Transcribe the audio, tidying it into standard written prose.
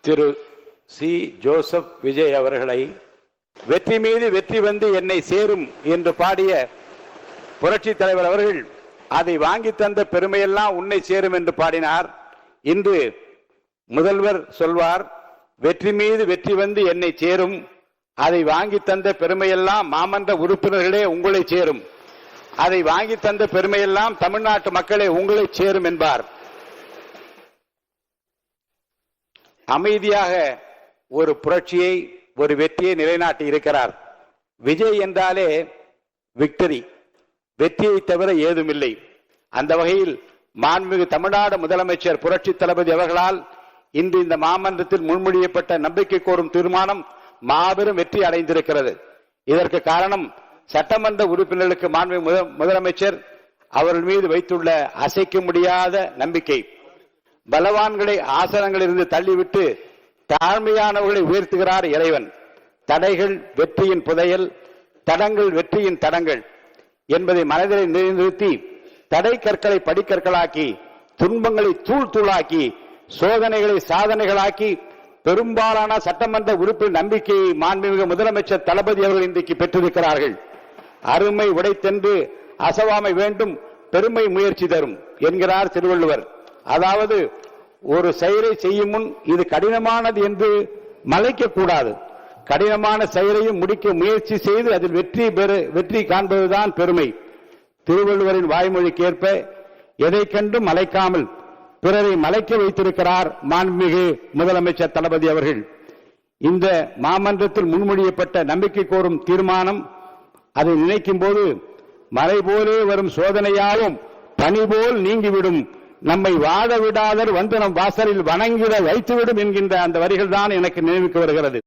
திரு C. Joseph Vijay அவர்களை வெற்றி மீது வெற்றி வந்து என்னை சேரும் என்று பாடிய புரட்சி தலைவர் அவர்கள் அதை வாங்கி தந்த பெருமையெல்லாம் உன்னை சேரும் என்று பாடினார். இன்று முதல்வர் சொல்வார், வெற்றி மீது வெற்றி வந்து என்னை சேரும், அதை வாங்கி தந்த பெருமையெல்லாம் மாமன்ற உறுப்பினர்களே உங்களை சேரும், அதை வாங்கி தந்த பெருமையெல்லாம் தமிழ்நாட்டு மக்களே உங்களை சேரும் என்பார். அமைதியாக ஒரு புரட்சியை, ஒரு வெற்றியை நிலைநாட்டி இருக்கிறார். விஜய் என்றாலே விக்டரி, வெற்றியை தவிர ஏதுமில்லை. அந்த வகையில் மாண்புமிகு தமிழ்நாடு முதலமைச்சர் புரட்சி தளபதி அவர்களால் இன்று இந்த மாமன்றத்தில் முன்மொழியப்பட்ட நம்பிக்கை கோரும் தீர்மானம் மாபெரும் வெற்றி அடைந்திருக்கிறது. இதற்கு காரணம் சட்டமன்ற உறுப்பினர்களுக்கு மாண்புமிகு முதலமைச்சர் அவர்கள் மீது வைத்துள்ள அசைக்க முடியாத நம்பிக்கை. பலவான்களை ஆசனங்களிலிருந்து தள்ளிவிட்டு தாழ்மையானவர்களை உயர்த்துகிறார் இறைவன். தடைகள் வெற்றியின் புதையல், தடங்கள் வெற்றியின் தடங்கள் என்பதை மனதில் நிறுத்தி தடை கற்களை படிக்கற்களாக்கி, துன்பங்களை தூள் தூளாக்கி, சோதனைகளை சாதனைகளாக்கி பெரும்பாலான சட்டமன்ற உறுப்பினர் நம்பிக்கையை மாண்புமிகு முதலமைச்சர் தளபதி அவர்கள் இன்றைக்கு பெற்றிருக்கிறார்கள். அருமை உடைத்தென்று அசவாமை வேண்டும், பெருமை முயற்சி தரும் என்கிறார் திருவள்ளுவர். அதாவது ஒரு செயலை செய்யும் முன் இது கடினமானது என்று மலைக்க கூடாது. கடினமான செயலையும் முடிக்க முயற்சி செய்து அதில் வெற்றி காண்பதுதான் பெருமை. திருவள்ளுவரின் வாய்மொழிக்கேற்ப எதை கண்டும் மலைக்காமல் பிறரை மலைக்க வைத்திருக்கிறார் மாண்புமிகு முதலமைச்சர் தளபதி அவர்கள். இந்த மாமன்றத்தில் முன்மொழியப்பட்ட நம்பிக்கை கோரும் தீர்மானம், அதை நினைக்கும் போது மலை போலே வரும் சோதனையாலும் பனி போல் நீங்கிவிடும், நம்மை வாழ விடாதர் வந்து நம் வாசலில் வணங்கிட வைத்துவிடும் என்கின்ற அந்த வரிகள் தான் எனக்கு நினைவுக்கு வருகிறது.